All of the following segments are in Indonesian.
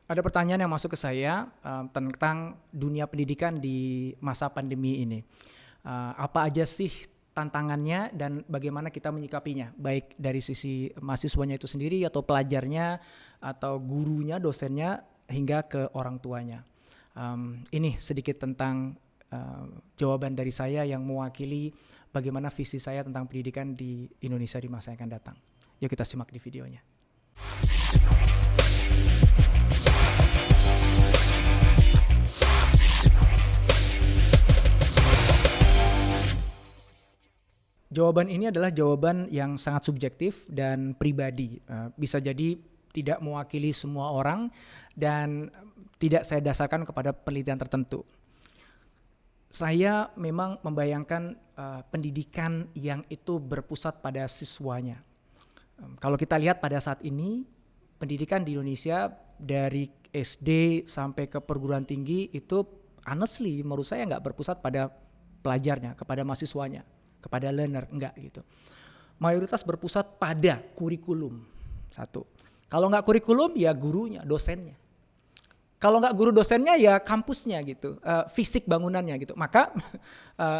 Ada pertanyaan yang masuk ke saya tentang dunia pendidikan di masa pandemi ini. Apa aja sih tantangannya dan bagaimana kita menyikapinya, baik dari sisi mahasiswanya itu sendiri atau pelajarnya atau gurunya, dosennya hingga ke orang tuanya. Ini sedikit tentang jawaban dari saya yang mewakili bagaimana visi saya tentang pendidikan di Indonesia di masa yang akan datang. Yuk kita simak di videonya. Jawaban ini adalah jawaban yang sangat subjektif dan pribadi. Bisa jadi tidak mewakili semua orang dan tidak saya dasarkan kepada penelitian tertentu. Saya memang membayangkan pendidikan yang itu berpusat pada siswanya. Kalau kita lihat pada saat ini, pendidikan di Indonesia dari SD sampai ke perguruan tinggi itu honestly menurut saya nggak berpusat pada pelajarnya, kepada mahasiswanya, kepada learner, enggak gitu. Mayoritas berpusat pada kurikulum, satu. Kalau nggak kurikulum ya gurunya, dosennya. Kalau nggak guru dosennya ya kampusnya gitu, fisik bangunannya gitu. Maka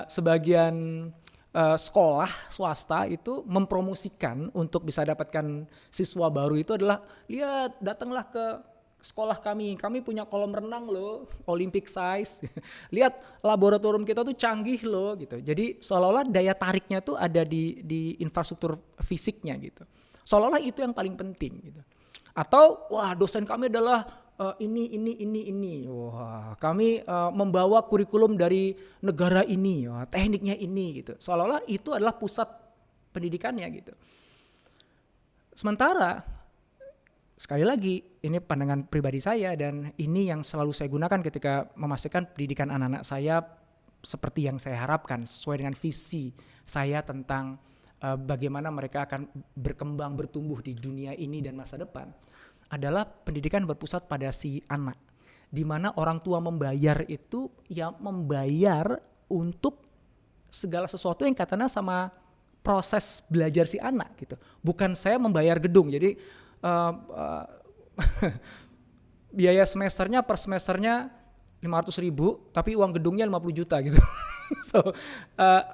sebagian sekolah swasta itu mempromosikan untuk bisa dapatkan siswa baru itu adalah lihat datanglah ke sekolah kami punya kolam renang loh, Olympic size. Lihat laboratorium kita tuh canggih loh gitu. Jadi seolah-olah daya tariknya tuh ada di infrastruktur fisiknya gitu. Seolah-olah itu yang paling penting gitu. Atau wah dosen kami adalah ini. Wah, kami membawa kurikulum dari negara ini, wah, tekniknya ini gitu. Seolah-olah itu adalah pusat pendidikannya gitu. Sementara sekali lagi, ini pandangan pribadi saya dan ini yang selalu saya gunakan ketika memastikan pendidikan anak-anak saya seperti yang saya harapkan, sesuai dengan visi saya tentang bagaimana mereka akan berkembang, bertumbuh di dunia ini dan masa depan, adalah pendidikan berpusat pada si anak. Di mana orang tua membayar itu, ya membayar untuk segala sesuatu yang katanya sama proses belajar si anak gitu. Bukan saya membayar gedung, jadi biaya semesternya per semesternya 500.000 tapi uang gedungnya 50 juta gitu. So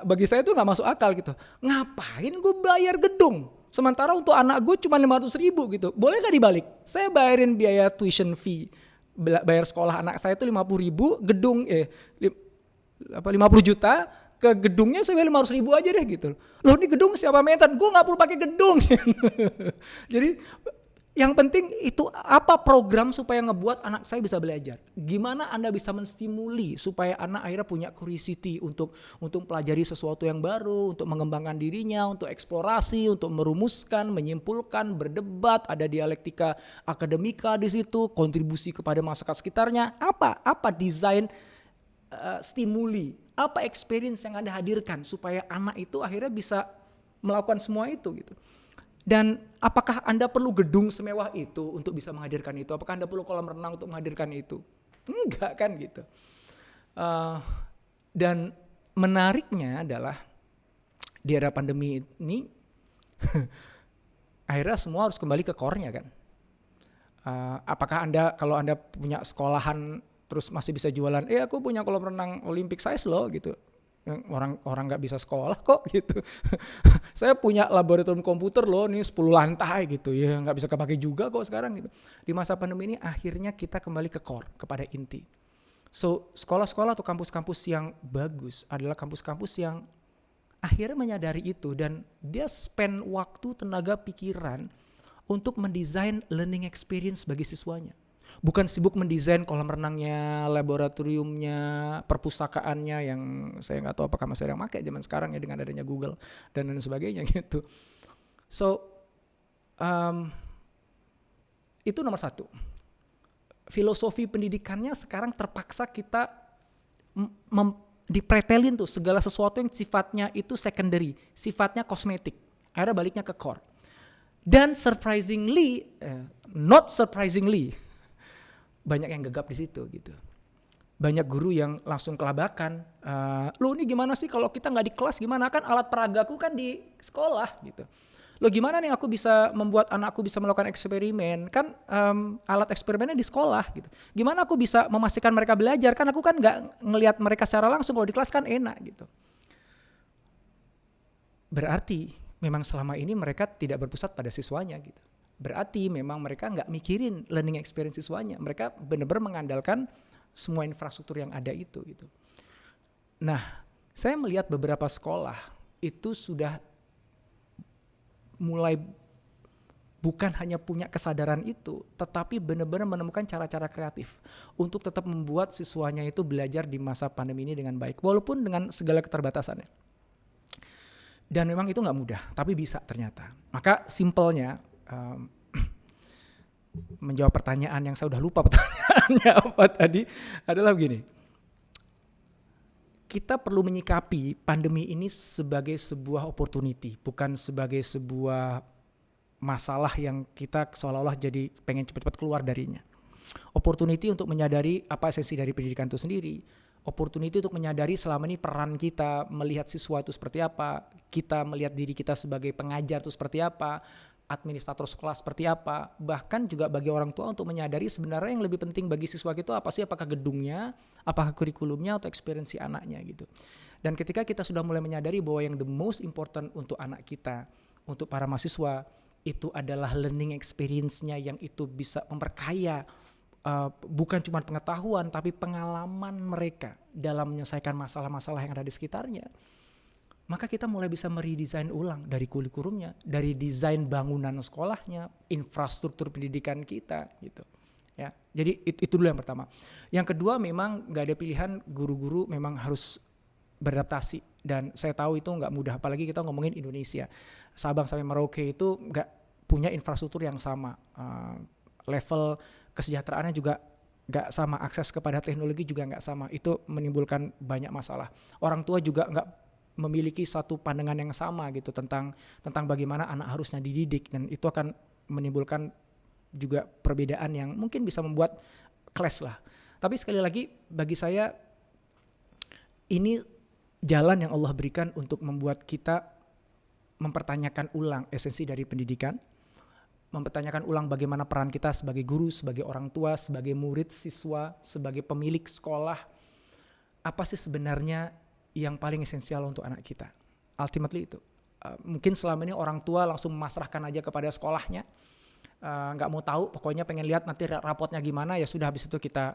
bagi saya itu nggak masuk akal gitu. Ngapain gue bayar gedung sementara untuk anak gue cuma 500.000 gitu. Boleh nggak dibalik? Saya bayarin biaya tuition fee, bayar sekolah anak saya itu 50.000, gedung 50 juta, ke gedungnya saya bayar 500.000 aja deh gitu. Loh ini gedung siapa meter? Gue gak perlu pakai gedung. Jadi yang penting itu apa program supaya ngebuat anak saya bisa belajar. Gimana Anda bisa menstimuli supaya anak akhirnya punya curiosity untuk pelajari sesuatu yang baru, untuk mengembangkan dirinya, untuk eksplorasi, untuk merumuskan, menyimpulkan, berdebat, ada dialektika akademika di situ, kontribusi kepada masyarakat sekitarnya. Apa desain stimuli, apa experience yang Anda hadirkan supaya anak itu akhirnya bisa melakukan semua itu gitu. Dan apakah Anda perlu gedung semewah itu untuk bisa menghadirkan itu? Apakah Anda perlu kolam renang untuk menghadirkan itu? Enggak kan gitu. Dan menariknya adalah di era pandemi ini akhirnya semua harus kembali ke core-nya kan. Apakah Anda kalau Anda punya sekolahan terus masih bisa jualan, aku punya kolam renang Olympic size loh gitu. Orang nggak bisa sekolah kok gitu. Saya punya laboratorium komputer loh, nih 10 lantai gitu ya, nggak bisa kepake juga kok sekarang gitu. Di masa pandemi ini akhirnya kita kembali ke core, kepada inti. So sekolah-sekolah atau kampus-kampus yang bagus adalah kampus-kampus yang akhirnya menyadari itu dan dia spend waktu, tenaga, pikiran untuk mendesain learning experience bagi siswanya. Bukan sibuk mendesain kolam renangnya, laboratoriumnya, perpustakaannya yang saya nggak tahu apakah masih ada yang pakai zaman sekarang ya dengan adanya Google dan lain sebagainya gitu. So itu nomor satu. Filosofi pendidikannya sekarang terpaksa kita dipretelin tuh segala sesuatu yang sifatnya itu secondary, sifatnya kosmetik. Akhirnya baliknya ke core. Dan surprisingly, not surprisingly, banyak yang gegap di situ gitu. Banyak guru yang langsung kelabakan. Lu ini gimana sih kalau kita nggak di kelas gimana, kan alat peragaku kan di sekolah gitu. Loh gimana nih aku bisa membuat anakku bisa melakukan eksperimen? Kan alat eksperimennya di sekolah gitu. Gimana aku bisa memastikan mereka belajar? Kan aku kan nggak ngelihat mereka secara langsung, kalau di kelas kan enak gitu. Berarti memang selama ini mereka tidak berpusat pada siswanya gitu. Berarti memang mereka nggak mikirin learning experience siswanya. Mereka benar-benar mengandalkan semua infrastruktur yang ada itu gitu. Nah, saya melihat beberapa sekolah itu sudah mulai bukan hanya punya kesadaran itu, tetapi benar-benar menemukan cara-cara kreatif untuk tetap membuat siswanya itu belajar di masa pandemi ini dengan baik, walaupun dengan segala keterbatasannya. Dan memang itu nggak mudah, tapi bisa ternyata. Maka simpelnya, menjawab pertanyaan yang saya udah lupa pertanyaannya apa tadi, adalah begini. Kita perlu menyikapi pandemi ini sebagai sebuah opportunity, bukan sebagai sebuah masalah yang kita seolah-olah jadi pengen cepat-cepat keluar darinya. Opportunity untuk menyadari apa esensi dari pendidikan itu sendiri. Opportunity untuk menyadari selama ini peran kita melihat siswa itu seperti apa, kita melihat diri kita sebagai pengajar itu seperti apa, administrator sekolah seperti apa, bahkan juga bagi orang tua untuk menyadari sebenarnya yang lebih penting bagi siswa itu apa sih, apakah gedungnya, apakah kurikulumnya, atau experience anaknya gitu. Dan ketika kita sudah mulai menyadari bahwa yang the most important untuk anak kita, untuk para mahasiswa, itu adalah learning experience-nya yang itu bisa memperkaya bukan cuma pengetahuan tapi pengalaman mereka dalam menyelesaikan masalah-masalah yang ada di sekitarnya. Maka kita mulai bisa meredesain ulang dari kurikulumnya, dari desain bangunan sekolahnya, infrastruktur pendidikan kita gitu. Ya, jadi itu dulu yang pertama. Yang kedua, memang nggak ada pilihan, guru-guru memang harus beradaptasi, dan saya tahu itu nggak mudah, apalagi kita ngomongin Indonesia. Sabang sampai Merauke itu nggak punya infrastruktur yang sama, level kesejahteraannya juga nggak sama, akses kepada teknologi juga nggak sama. Itu menimbulkan banyak masalah. Orang tua juga nggak memiliki satu pandangan yang sama gitu tentang bagaimana anak harusnya dididik, dan itu akan menimbulkan juga perbedaan yang mungkin bisa membuat clash lah. Tapi sekali lagi, bagi saya ini jalan yang Allah berikan untuk membuat kita mempertanyakan ulang esensi dari pendidikan, mempertanyakan ulang bagaimana peran kita sebagai guru, sebagai orang tua, sebagai murid, siswa, sebagai pemilik sekolah. Apa sih sebenarnya yang paling esensial untuk anak kita? Ultimately itu. Mungkin selama ini orang tua langsung memasrahkan aja kepada sekolahnya, nggak mau tahu, pokoknya pengen lihat nanti rapotnya gimana, ya sudah, habis itu kita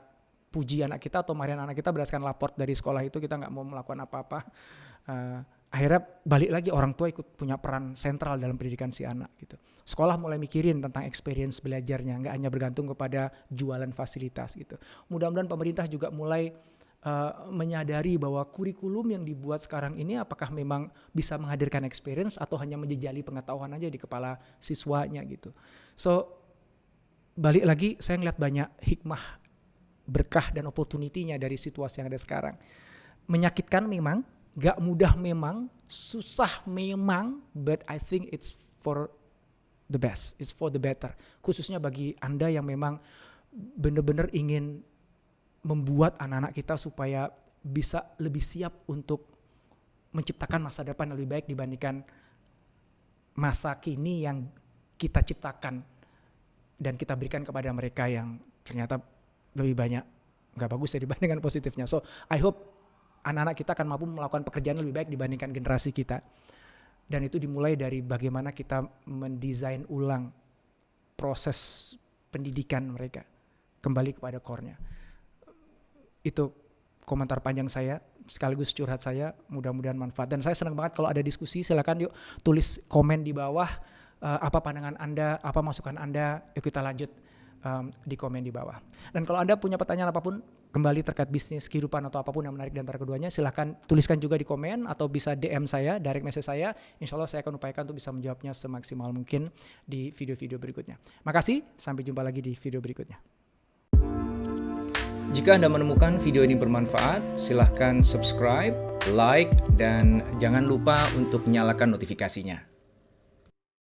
puji anak kita atau marahin anak kita berdasarkan raport dari sekolah itu, kita nggak mau melakukan apa-apa. Akhirnya balik lagi, orang tua ikut punya peran sentral dalam pendidikan si anak gitu. Sekolah mulai mikirin tentang experience belajarnya, nggak hanya bergantung kepada jualan fasilitas gitu. Mudah-mudahan pemerintah juga mulai menyadari bahwa kurikulum yang dibuat sekarang ini apakah memang bisa menghadirkan experience atau hanya menjejali pengetahuan aja di kepala siswanya gitu. So balik lagi, saya ngeliat banyak hikmah, berkah dan opportunity-nya dari situasi yang ada sekarang. Menyakitkan memang, gak mudah memang, susah memang, but I think it's for the best, it's for the better. Khususnya bagi Anda yang memang benar-benar ingin membuat anak-anak kita supaya bisa lebih siap untuk menciptakan masa depan yang lebih baik dibandingkan masa kini yang kita ciptakan dan kita berikan kepada mereka yang ternyata lebih banyak nggak bagus ya dibandingkan positifnya. So I hope anak-anak kita akan mampu melakukan pekerjaan lebih baik dibandingkan generasi kita, dan itu dimulai dari bagaimana kita mendesain ulang proses pendidikan mereka kembali kepada core-nya. Itu komentar panjang saya sekaligus curhat saya, mudah-mudahan manfaat. Dan saya senang banget kalau ada diskusi, silakan yuk tulis komen di bawah, apa pandangan Anda, apa masukan Anda, yuk kita lanjut di komen di bawah. Dan kalau Anda punya pertanyaan apapun kembali terkait bisnis, kehidupan, atau apapun yang menarik di antara keduanya, silahkan tuliskan juga di komen atau bisa DM saya, direct message saya. Insya Allah saya akan upayakan untuk bisa menjawabnya semaksimal mungkin di video-video berikutnya. Makasih, sampai jumpa lagi di video berikutnya. Jika Anda menemukan video ini bermanfaat, silahkan subscribe, like, dan jangan lupa untuk nyalakan notifikasinya.